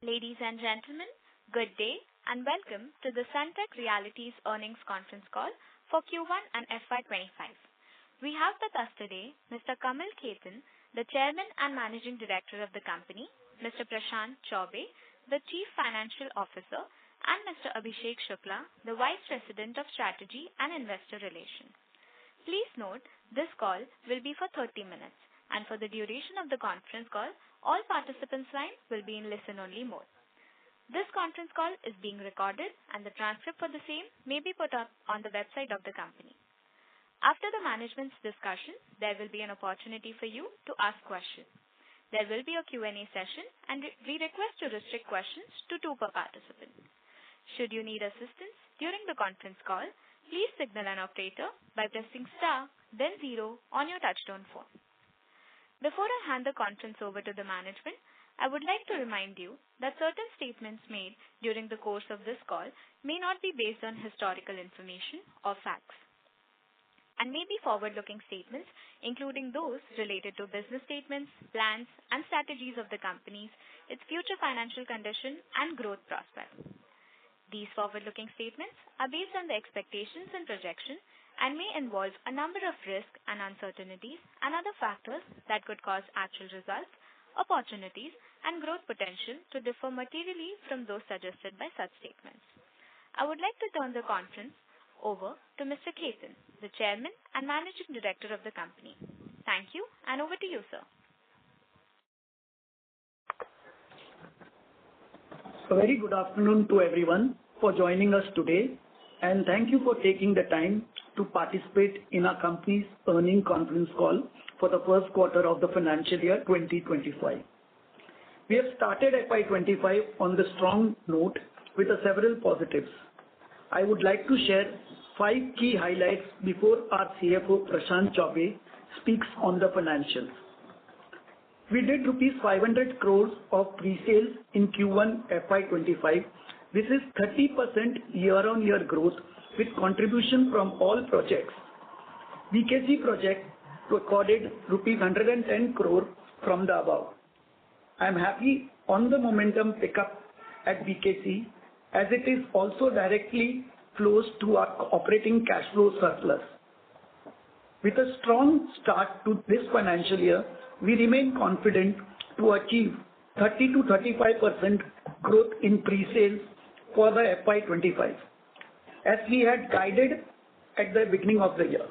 Ladies and gentlemen, good day and welcome to the Sunteck Realty's earnings conference call for Q1 and FY’25. We have with us today Mr. Kamal Khetan, the Chairman and Managing Director of the company, Mr. Prashant Chaubey, the Chief Financial Officer, and Mr. Abhishek Shukla, the Vice President of Strategy and Investor Relations. Please note, this call will be for 30 minutes, and for the duration of the conference call, all participants' lines will be in listen-only mode. This conference call is being recorded, and the transcript for the same may be put up on the website of the company. After the management's discussion, there will be an opportunity for you to ask questions. There will be a Q&A session, and we request to restrict questions to 2 per participant. Should you need assistance during the conference call, please signal an operator by pressing star, then 0 on your touchtone phone. Before I hand the conference over to the management, I would like to remind you that certain statements made during the course of this call may not be based on historical information or facts, and may be forward-looking statements, including those related to business statements, plans, and strategies of the companies, its future financial condition, and growth prospects. These forward-looking statements are based on the expectations and projections and may involve a number of risks and uncertainties and other factors that could cause actual results, opportunities, and growth potential to differ materially from those suggested by such statements. I would like to turn the conference over to Mr. Khetan, the Chairman and Managing Director of the company. Thank you, and over to you, sir. A very good afternoon to everyone for joining us today, and thank you for taking the time to participate in our company's earnings conference call for the first quarter of the financial year 2025. We have started FY’25 on the strong note with several positives. I would like to share 5 key highlights before our CFO Prashant Chaubey speaks on the financials. We did rupees 500 crores of pre-sales in Q1 FY’25. This is 30% year-on-year growth with contribution from all projects. BKC project recorded rupees 110 crore from the above. I am happy on the momentum pickup at BKC as it is also directly flows to our operating cash flow surplus. With a strong start to this financial year, we remain confident to achieve 30 to 35% growth in pre-sales for the FY’25, as we had guided at the beginning of the year.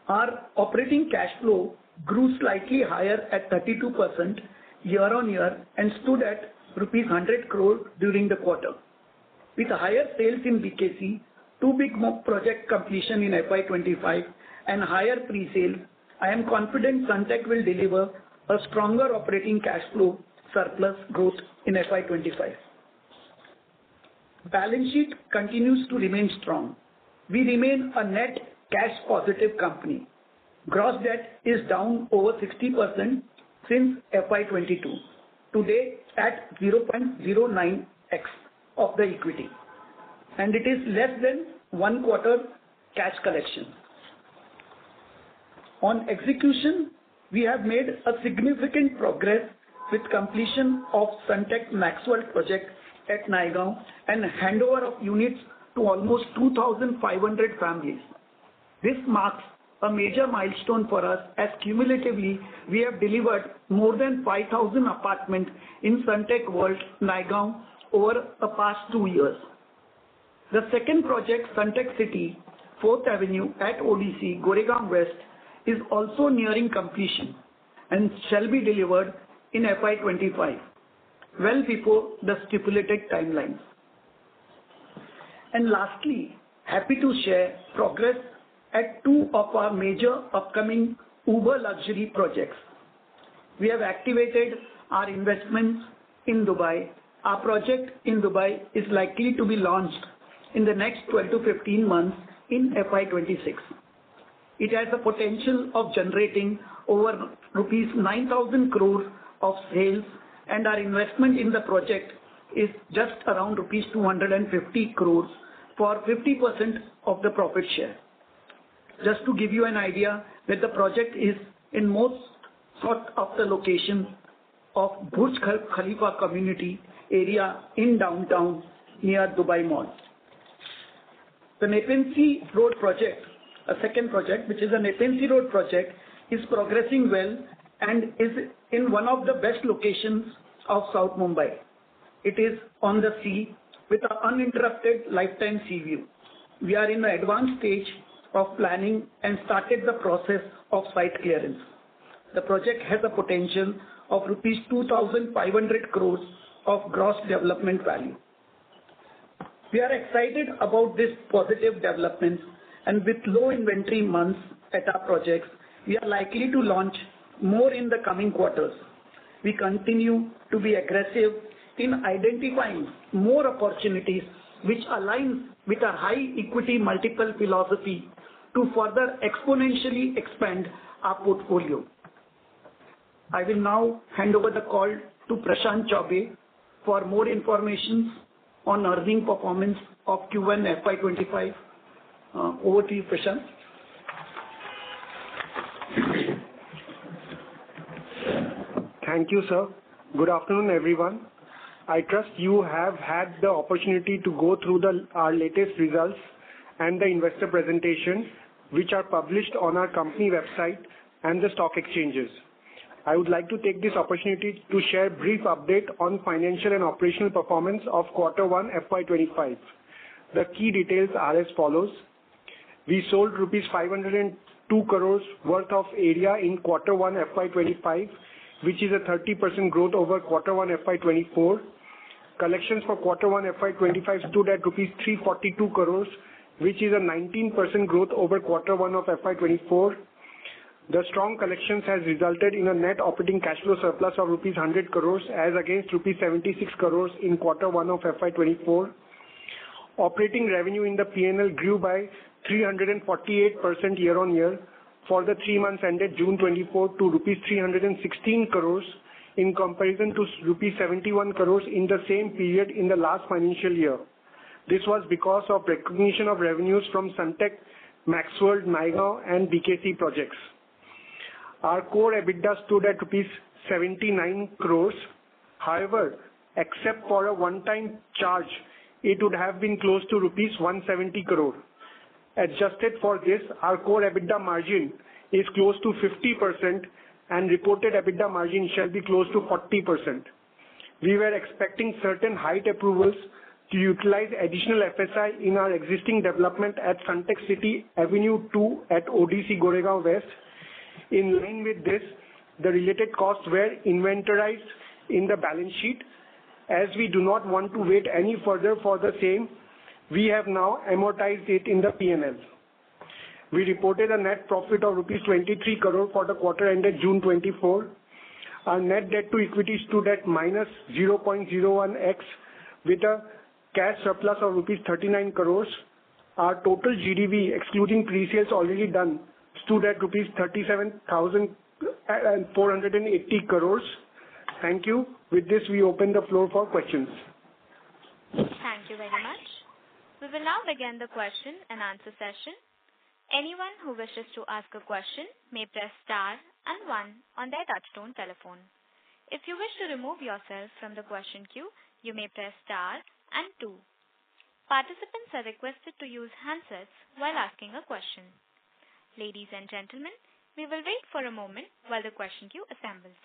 Our operating cash flow grew slightly higher at 32% year-on-year and stood at rupees 100 crore during the quarter. With higher sales in BKC, 2 big project completion in FY’25 and higher pre-sales, I am confident Sunteck will deliver a stronger operating cash flow surplus growth in FY’25. Balance sheet continues to remain strong. We remain a net cash positive company. Gross debt is down over 60% since FY’22, today at 0.09x of the equity, and it is less than 1 quarter cash collection. On execution, we have made a significant progress with completion of Sunteck Maxwell project at Naigaon and handover of units to almost 2,500 families. This marks a major milestone for us as cumulatively we have delivered more than 5,000 apartments in Sunteck World, Naigaon over the past 2 years. The second project, Sunteck City, 4th Avenue at ODC, Goregaon West, is also nearing completion and shall be delivered in FY’25, well before the stipulated timelines. And lastly, happy to share progress at 2 of our major upcoming uber luxury projects. We have activated our investments in Dubai. Our project in Dubai is likely to be launched in the next 12 to 15 months in FY’26. It has the potential of generating over rupees 9,000 crores of sales, and our investment in the project is just around rupees 250 crores for 50% of the profit share. Just to give you an idea that the project is in most sought after location of Burj Khalifa community area in downtown near Dubai Mall. The Nepean Sea Road project, a second project, which is a Nepean Sea Road project, is progressing well and is in one of the best locations of South Mumbai. It is on the sea with an uninterrupted lifetime sea view. We are in the advanced stage of planning and started the process of site clearance. The project has a potential of rupees 2,500 crores of gross development value. We are excited about this positive developments, and with low inventory months at our projects, we are likely to launch more in the coming quarters. We continue to be aggressive in identifying more opportunities which align with our high equity multiple philosophy to further exponentially expand our portfolio. I will now hand over the call to Prashant Chaubey for more information on earning performance of Q1 FY'25. Over to you, Prashant. Thank you, sir. Good afternoon, everyone. I trust you have had the opportunity to go through our latest results and the investor presentation, which are published on our company website and the stock exchanges. I would like to take this opportunity to share a brief update on financial and operational performance of Q1 FY'25. The key details are as follows. We sold rupees 502 crores worth of area in Q1 FY'25, which is a 30% growth over Q1 FY'24. Collections for Q1 FY'25 stood at rupees 342 crores, which is a 19% growth over Q1 of FY'24. The strong collections has resulted in a net operating cash flow surplus of rupees 100 crores as against rupees 76 crores in Q1 of FY'24. Operating revenue in the P&L grew by 348% year-on-year for the 3 months ended June 24 to rupees 316 crores in comparison to rupees 71 crores in the same period in the last financial year. This was because of recognition of revenues from Sunteck, Maxworld, Naigaon and BKC projects. Our core EBITDA stood at rupees 79 crores. However, except for a one-time charge, it would have been close to rupees 170 crore. Adjusted for this, our core EBITDA margin is close to 50% and reported EBITDA margin shall be close to 40%. We were expecting certain height approvals to utilize additional FSI in our existing development at Sunteck City Avenue 2 at ODC Goregaon West. In line with this, the related costs were inventorized in the balance sheet. As we do not want to wait any further for the same, we have now amortized it in the P&L. We reported a net profit of rupees 23 crore for the quarter ended June 24. Our net debt to equity stood at minus 0.01x with a cash surplus of rupees 39 crores. Our total GDV, excluding pre-sales already done, stood at rupees 37,480 crores. Thank you. With this, we open the floor for questions. Thank you very much. We will now begin the question and answer session. Anyone who wishes to ask a question may press star and 1 on their touchtone telephone. If you wish to remove yourself from the question queue, you may press star and 2. Participants are requested to use handsets while asking a question. Ladies and gentlemen, we will wait for a moment while the question queue assembles.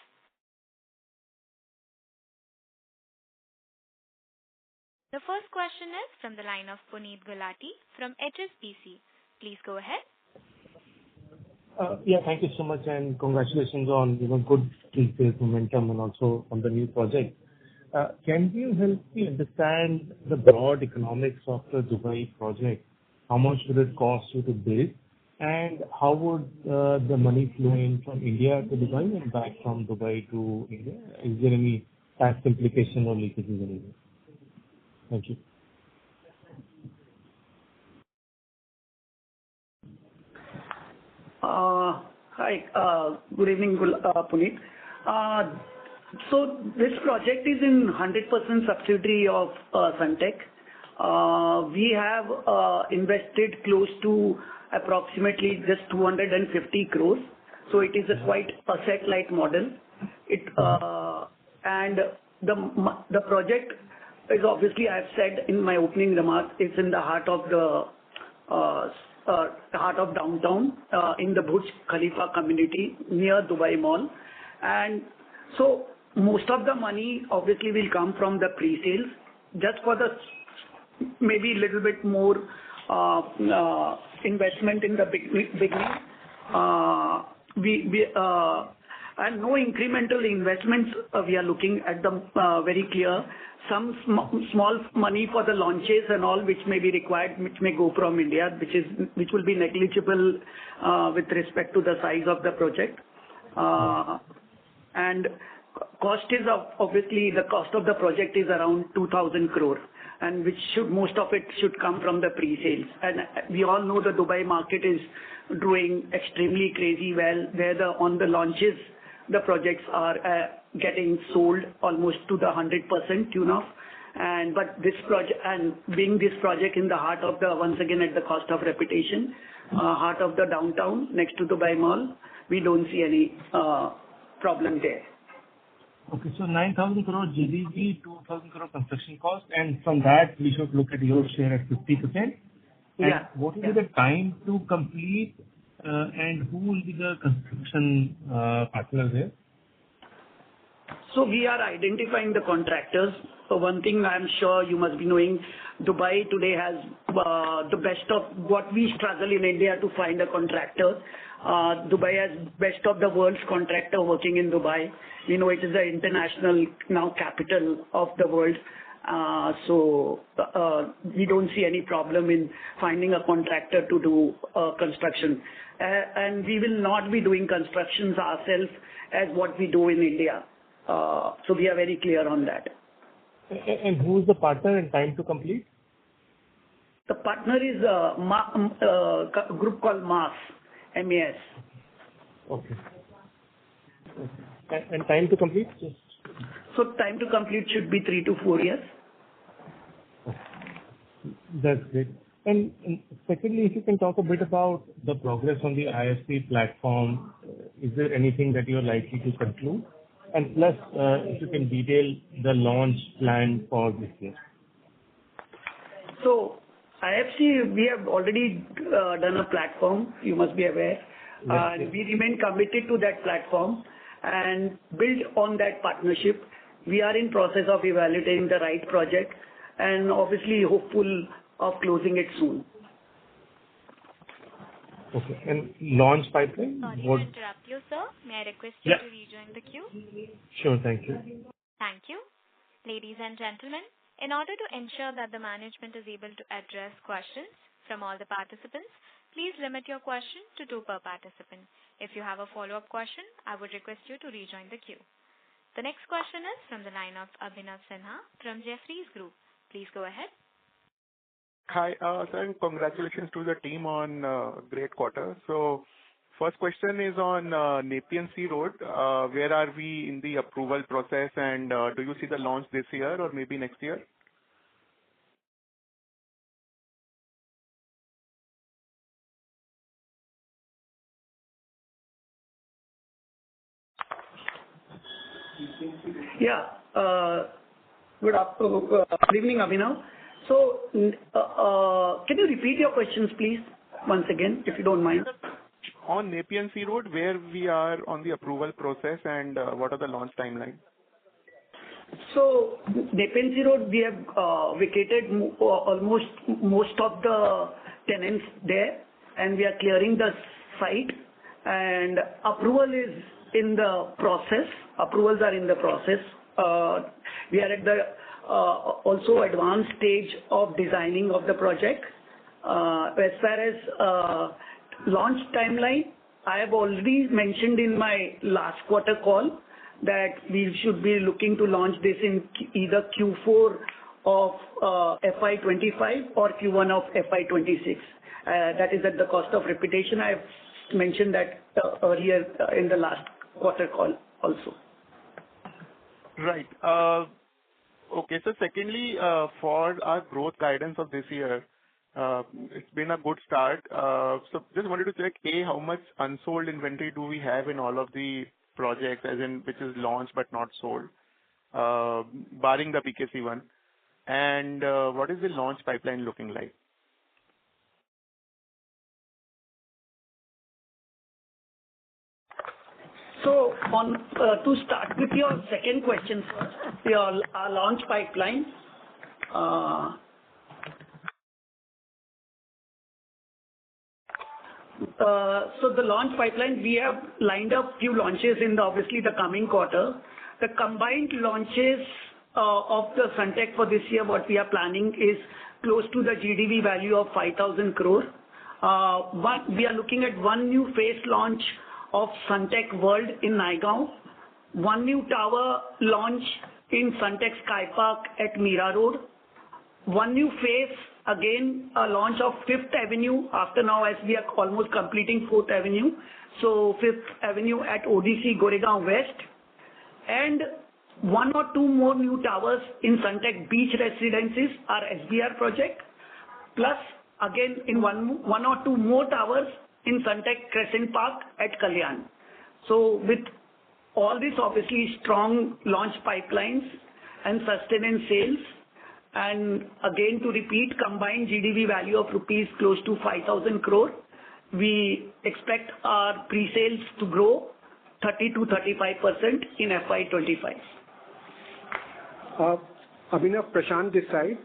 The first question is from the line of Puneet Gulati from HSBC. Please go ahead. Thank you so much and congratulations on good sales momentum and also on the new project. Can you help me understand the broad economics of the Dubai project? How much will it cost you to build? And how would the money flow in from India to Dubai and back from Dubai to India? Is there any tax implication or leakages anywhere? Thank you. Hi, good evening, Puneet. So this project is in 100% subsidiary of Sunteck. We have invested close to approximately just 250 crores. So it is a quite asset-light model. And the project is obviously, I've said in my opening remarks, it's in the heart of downtown, in the Burj Khalifa community near Dubai Mall. And so most of the money obviously will come from the pre-sales, just for the maybe a little bit more investment in the beginning. And no incremental investments we are looking at them very clear. Some small money for the launches and all which may be required, which may go from India, which will be negligible with respect to the size of the project. And cost is obviously the cost of the project is around 2,000 crore, and most of it should come from the pre-sales. And we all know the Dubai market is doing extremely crazy well, where on the launches the projects are getting sold almost to the 100% tune of. But this project, and being this project in the heart of once again at the cost of reputation, heart of the downtown next to Dubai Mall, we don't see any problem there. Okay, so 9,000 crore GDP, 2,000 crore construction cost, and from that we should look at your share at 50%. Yeah. And what will be the time to complete, and who will be the construction partners there? So we are identifying the contractors. So one thing I'm sure you must be knowing, Dubai today has the best of what we struggle in India to find a contractor. Dubai has best of the world's contractor working in Dubai. We know it is the international now capital of the world. So we don't see any problem in finding a contractor to do construction. And we will not be doing constructions ourselves as what we do in India. So we are very clear on that. And who is the partner and time to complete? The partner is a group called MAS, M-A-S. Okay. And time to complete? So time to complete should be 3 to 4 years. That's great. And secondly, if you can talk a bit about the progress on the IFC platform, is there anything that you're likely to conclude? And plus, if you can detail the launch plan for this year. So IFC, we have already done a platform, you must be aware. Yes, and we remain committed to that platform and build on that partnership. We are in process of evaluating the right project and obviously hopeful of closing it soon. Okay. And launch pipeline? Sorry to interrupt you, sir. May I request you to rejoin the queue? Sure, thank you. Thank you. Ladies and gentlemen, in order to ensure that the management is able to address questions from all the participants, please limit your question to 2 per participant. If you have a follow-up question, I would request you to rejoin the queue. The next question is from the line of Abhinav Sinha from Jefferies Group. Please go ahead. Hi, sir, and congratulations to the team on great quarter. So first question is on Nepean Sea Road. Where are we in the approval process, and do you see the launch this year or maybe next year? Yeah. Good evening, Abhinav. So, can you repeat your questions, please, once again, if you don't mind? On Nepean Sea Road, where we are on the approval process and what are the launch timelines? So, Nepean Sea Road, we have vacated almost most of the tenants there, and we are clearing the site, and approval is in the process. Approvals are in the process. We are at the also advanced stage of designing of the project. As far as launch timeline, I have already mentioned in my last quarter call that we should be looking to launch this in either Q4 of FY'25 or Q1 of FY'26. That is at the cost of reputation. I have mentioned that earlier in the last quarter call also. Right. Okay. So secondly, for our growth guidance of this year, it's been a good start. So just wanted to check, how much unsold inventory do we have in all of the projects, as in which is launched but not sold? barring the BKC one? And what is the launch pipeline looking like? So to start with your second question first, our launch pipeline. So the launch pipeline, we have lined up few launches in obviously the coming quarter. The combined launches of the Sunteck for this year, what we are planning is close to the GDV value of 5,000 crore. We are looking at one new phase launch of Sunteck World in Naigaon, one new tower launch in Sunteck Sky Park at Mira Road, one new phase, again a launch of 5th Avenue after now as we are almost completing 4th Avenue. So 5th Avenue at ODC Goregaon West, and one or two more new towers in Sunteck Beach Residences, our SBR project, plus again in one or two more towers in Sunteck Crescent Park at Kalyan. So with all this obviously strong launch pipelines and sustained sales, and again to repeat, combined GDV value of rupees close to 5,000 crore, we expect our pre-sales to grow 30 to 35% in FY'25. Abhinav, Prashant this side.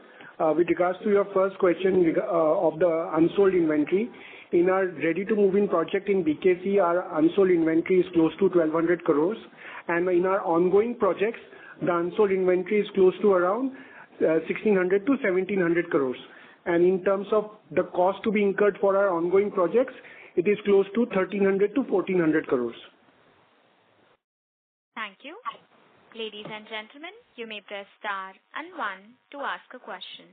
With regards to your first question of the unsold inventory, in our ready-to-move-in project in BKC, our unsold inventory is close to 1,200 crores, and in our ongoing projects, the unsold inventory is close to around 1,600 to 1,700 crores. And in terms of the cost to be incurred for our ongoing projects, it is close to 1,300 to 1,400 crores. Thank you. Ladies and gentlemen, you may press star and 1 to ask a question.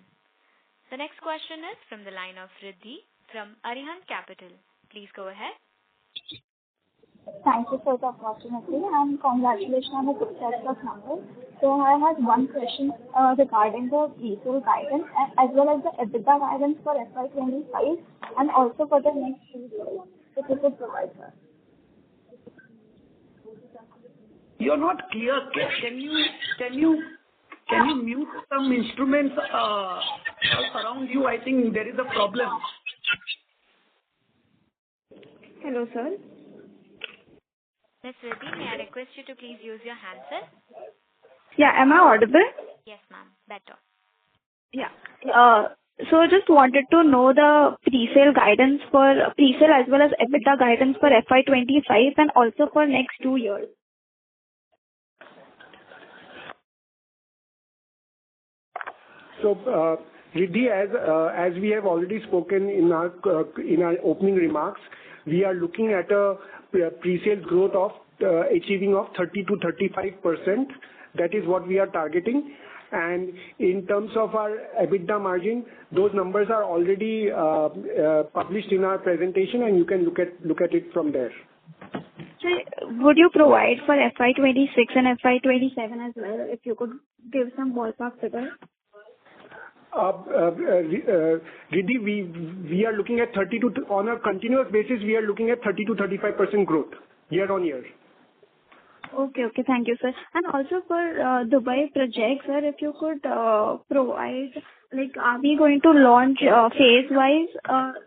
The next question is from the line of Riddhi from Arihant Capital. Please go ahead. Thank you for the opportunity and congratulations on the good set of numbers. So I had one question regarding the pre-sale guidance as well as the EBITDA guidance for FY'25 and also for the next 2 years. If you could provide that. You're not clear. Can you mute some instruments around you? I think there is a problem. Hello, sir. Ms. Riddhi, may I request you to please use your handset? Yeah, am I audible? Yes, ma'am. Better. Yeah. So just wanted to know the pre-sale guidance for pre-sale as well as EBITDA guidance for FY'25 and also for next 2 years. So, Riddhi, as we have already spoken in our opening remarks, we are looking at a pre-sales growth of achieving of 30 to 35%. That is what we are targeting. And in terms of our EBITDA margin, those numbers are already published in our presentation, and you can look at it from there. So would you provide for FY'26 and FY'27 as well, if you could give some ballpark figure? Riddhi, we are looking at on a continuous basis, we are looking at 30 to 35% growth year on year. Okay, thank you, sir. And also for Dubai project, sir, if you could provide, like, are we going to launch phase-wise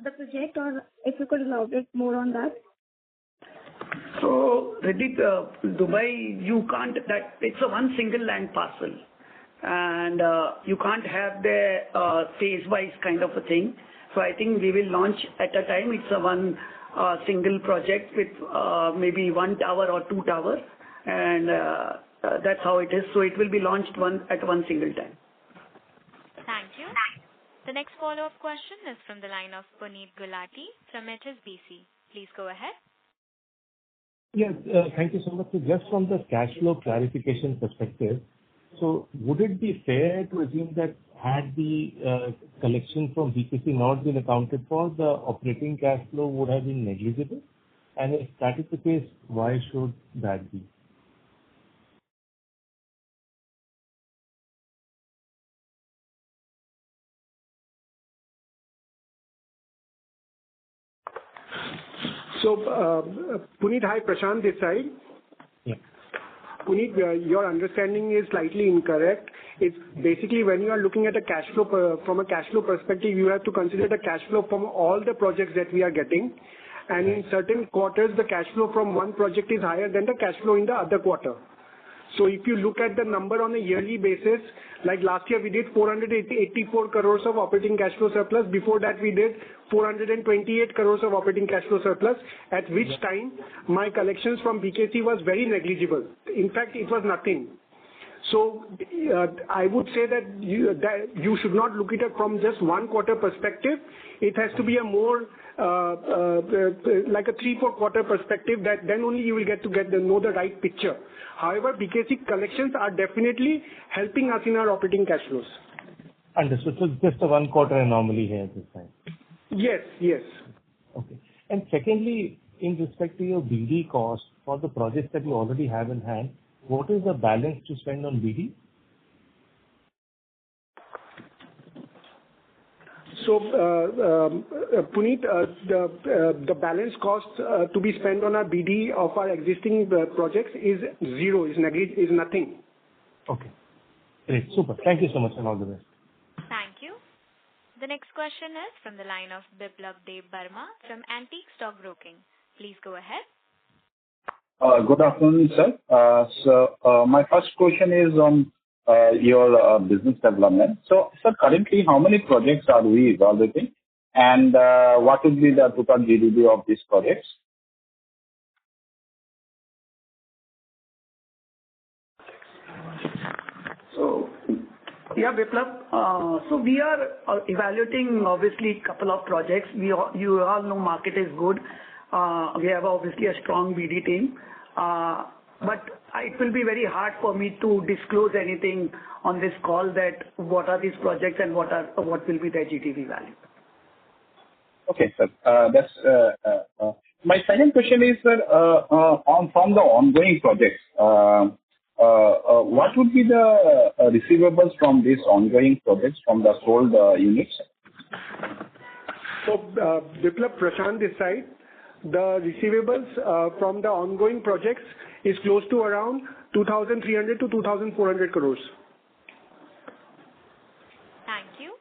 the project, or if you could elaborate more on that? So, Riddhi, Dubai, you can't, it's a one single land parcel. And you can't have the phase-wise kind of a thing. So I think we will launch at a time. It's a one single project with maybe one tower or two towers, and that's how it is. So it will be launched at one single time. Thank you. The next follow-up question is from the line of Puneet Gulati from HSBC. Please go ahead. Yes, thank you so much. So just from the cash flow clarification perspective, so would it be fair to assume that had the collection from BKC not been accounted for, the operating cash flow would have been negligible? And if that is the case, why should that be? So, Puneet, hi, Prashant this side. Yeah. Puneet, your understanding is slightly incorrect. It's basically when you are looking at a cash flow from a cash flow perspective, you have to consider the cash flow from all the projects that we are getting. And in certain quarters, the cash flow from one project is higher than the cash flow in the other quarter. So if you look at the number on a yearly basis, like last year we did 484 crores of operating cash flow surplus. Before that we did 428 crores of operating cash flow surplus, at which time my collections from BKC was very negligible. In fact, it was nothing. So I would say that you should not look at it from just one quarter perspective. It has to be a more like a 3-4 quarter perspective, that then only you will know the right picture. However, BKC collections are definitely helping us in our operating cash flows. Understood. So just a 1 quarter anomaly here this time. Yes, yes. Okay. And secondly, in respect to your BD cost for the projects that you already have in hand, what is the balance to spend on BD? So, Puneet, the balance cost to be spent on our BD of our existing projects is zero, is nothing. Okay. Great. Super. Thank you so much and all the best. Thank you. The next question is from the line of Biplab Dev Barma from Antique Stock Broking. Please go ahead. Good afternoon, sir. So my first question is on your business development. So, sir, currently, how many projects are we evaluating, and what would be the total GDV of these projects? So, yeah, Biplab. So we are evaluating obviously couple of projects. You all know market is good. We have obviously a strong BD team. But it will be very hard for me to disclose anything on this call that what are these projects and what will be their GDV value. Okay, sir. That's my second question is, sir, from the ongoing projects, what would be the receivables from these ongoing projects from the sold units? So, Biplab, Prashant this side. The receivables from the ongoing projects is close to around 2,300 to 2,400 crores. Thank you.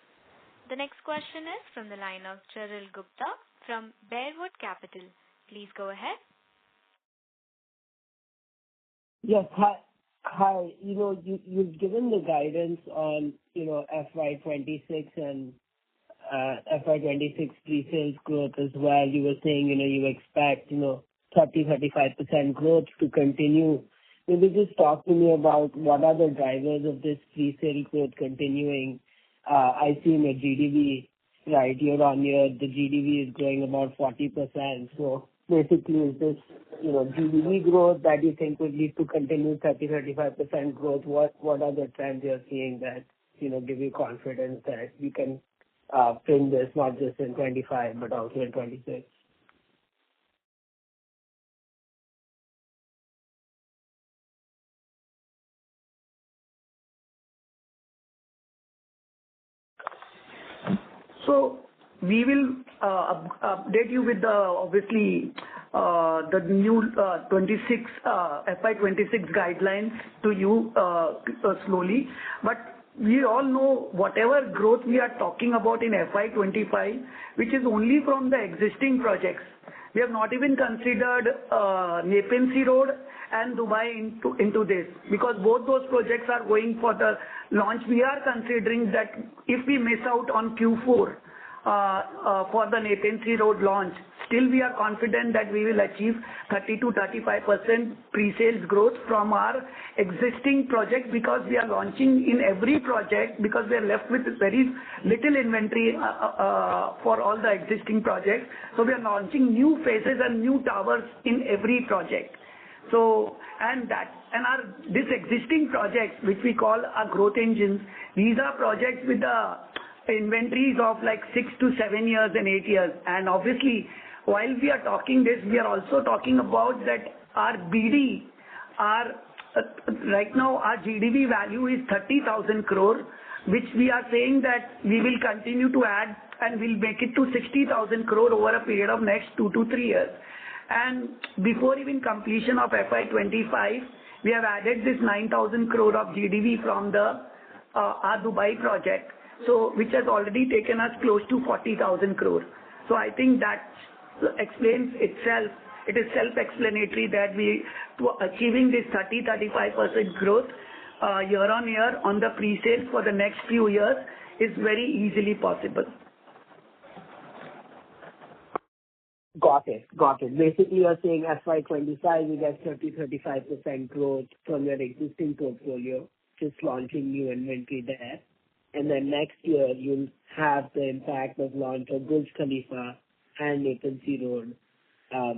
The next question is from the line of Charil Gupta from Bearwood Capital. Please go ahead. Yes. Hi. You've given the guidance on, FY'26 and FY'26 pre-sales growth as well. You were saying, you expect, 30-35% growth to continue. Maybe just talk to me about what are the drivers of this pre-sale growth continuing. I see in the GDV, right, year on year, the GDV is growing about 40%. So basically, is this, GDV growth that you think would lead to continued 30-35% growth? What are the trends you're seeing that, give you confidence that you can print this not just in 25 but also in 26? So we will update you with obviously the new FY'26 guidelines to you slowly. But we all know whatever growth we are talking about in FY'25, which is only from the existing projects. We have not even considered Nepean Sea Road and Dubai into this, because both those projects are going for the launch. We are considering that if we miss out on Q4 for the Nepean Sea Road launch, still we are confident that we will achieve 30-35% pre-sales growth from our existing projects, because we are launching in every project, because we are left with very little inventory for all the existing projects. So we are launching new phases and new towers in every project. So, this existing projects, which we call our growth engines, these are projects with the inventories of like 6 to 7 years and 8 years. And obviously, while we are talking this, we are also talking about that our BD, right now our GDV value is 30,000 crore, which we are saying that we will continue to add and we'll make it to 60,000 crore over a period of next 2 to 3 years. And before even completion of FY'25, we have added this 9,000 crore of GDV from the our Dubai project, so which has already taken us close to 40,000 crore. So I think that explains itself. It is self-explanatory that achieving this 30-35% growth year on year on the pre-sales for the next few years is very easily possible. Got it. Basically, you're saying FY'25 you get 30-35% growth from your existing portfolio, just launching new inventory there. And then next year, you'll have the impact of launch of Burj Khalifa and Napean Sea Road,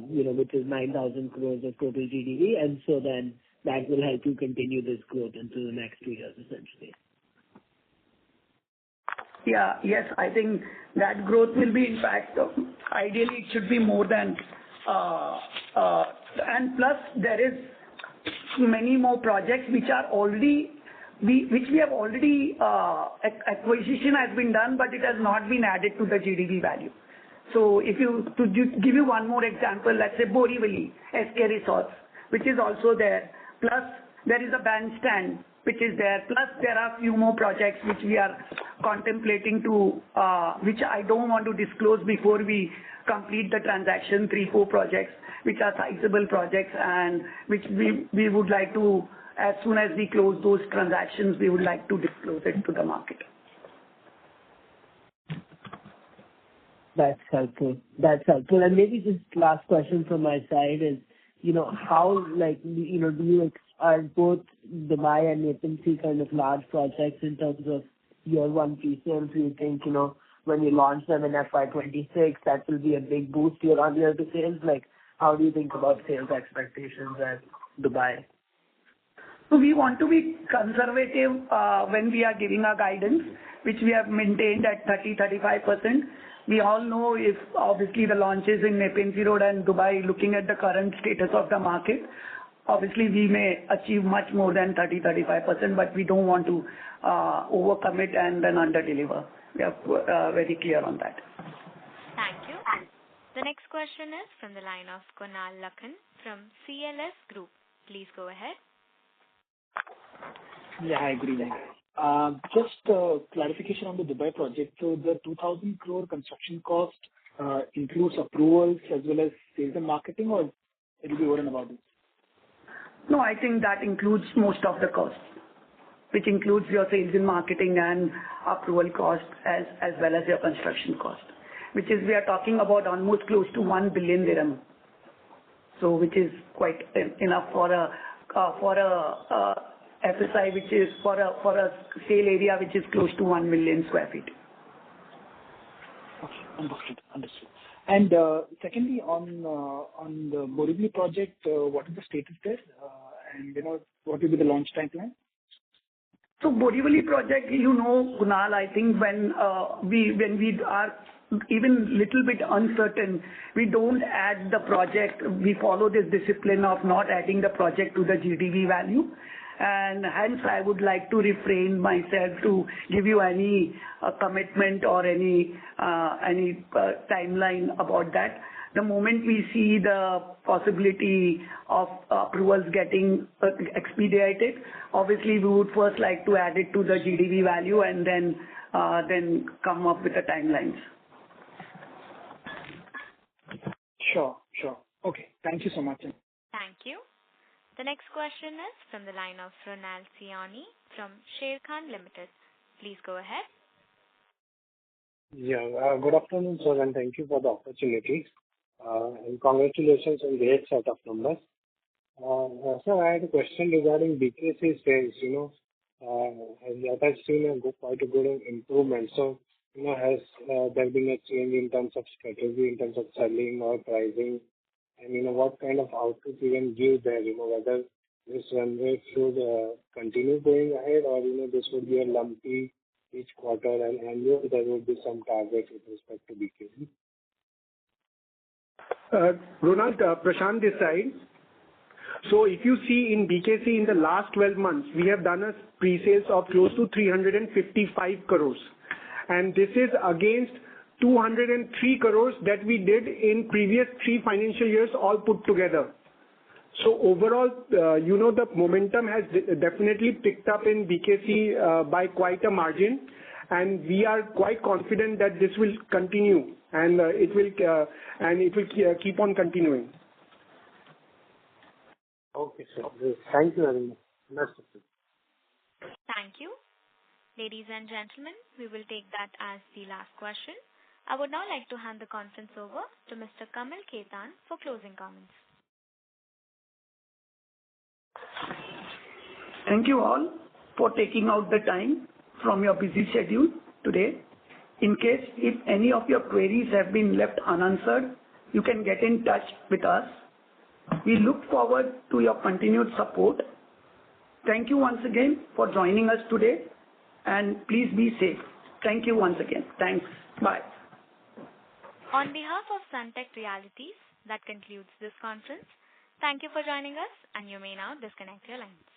which is 9,000 crores of total GDV. And so then that will help you continue this growth into the next 2 years, essentially. Yes, I think that growth will be, in fact, ideally it should be more than, and plus there is many more projects which are already, which we have already, acquisition has been done, but it has not been added to the GDV value. So to give you one more example, let's say Borivali, SK Resorts, which is also there, plus there is a bandstand which is there, plus there are few more projects which we are contemplating to, which I don't want to disclose before we complete the transaction, 3-4 projects which are sizable projects and which we would like to, as soon as we close those transactions, we would like to disclose it to the market. That's helpful. And maybe just last question from my side is, how, do you are both Dubai and Napean Sea kind of large projects in terms of year one pre-sales? Do you think, when you launch them in FY'26, that will be a big boost year on year to sales? How do you think about sales expectations at Dubai? So we want to be conservative when we are giving our guidance, which we have maintained at 30-35%. We all know if obviously the launches in Napean Sea Road and Dubai, looking at the current status of the market, obviously we may achieve much more than 30-35%, but we don't want to overcommit and then under-deliver. We are very clear on that. Thank you. The next question is from the line of Concall from CLS Group. Please go ahead. Yeah, hi, good evening. Just clarification on the Dubai project. So the 2,000 crore construction cost includes approvals as well as sales and marketing, or it will be over and above this? No, I think that includes most of the costs, which includes your sales and marketing and approval cost as well as your construction cost, which is, we are talking about almost close to 1 billion dirham. So which is quite enough for a FSI, which is for a sale area which is close to 1 million square feet. Okay, understood. And secondly, on the Borivali project, what is the status there? And what will be the launch timeline? So Borivali project, Kunal, I think when we are even little bit uncertain, we don't add the project. We follow this discipline of not adding the project to the GDV value. And hence, I would like to refrain myself to give you any commitment or any timeline about that. The moment we see the possibility of approvals getting expedited, obviously we would first like to add it to the GDV value and then come up with the timelines. Sure. Okay, thank you so much. Thank you. The next question is from the line of Ronald Siani from Sharekhan Limited. Please go ahead. Yeah, good afternoon, sir, and thank you for the opportunity. And congratulations on the great set of numbers. Sir, I had a question regarding BKC sales. That has seen quite a good improvement. So, has there been a change in terms of strategy, in terms of selling or pricing? And what kind of output you can give there, whether this run rate should continue going ahead, or this would be a lumpy each quarter, and annual there would be some target with respect to BKC. Ronald, Prashant this side. So if you see in BKC in the last 12 months, we have done a pre-sales of close to 355 crores. And this is against 203 crores that we did in previous 3 financial years all put together. So overall, the momentum has definitely picked up in BKC by quite a margin, and we are quite confident that this will continue, and it will keep on continuing. Okay, sir. Thank you very much. Best of luck. Thank you. Ladies and gentlemen, we will take that as the last question. I would now like to hand the conference over to Mr. Kamal Khetan for closing comments. Thank you all for taking out the time from your busy schedule today. In case if any of your queries have been left unanswered, you can get in touch with us. We look forward to your continued support. Thank you once again for joining us today, and please be safe. Thank you once again. Thanks. Bye. On behalf of Sunteck Realties, that concludes this conference. Thank you for joining us, and you may now disconnect your lines.